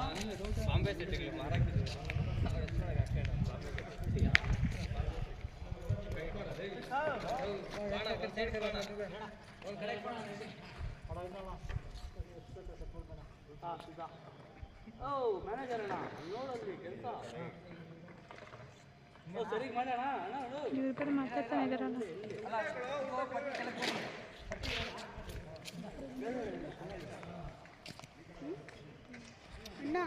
Bombay ಸೆಟ್ಗಳು ಮಾರಾಕಿದ್ರು manager ಅಣ್ಣ ನೋಡಲ್ಲಿ ಕೆಲಸ ಸರಿ ಮಾಡೋಣ ಇವ್ರಿಬ್ಬರು ಮಾತಾಡ್ತಾನೆ ಇದಾರಲ್ಲ. ಅಣ್ಣ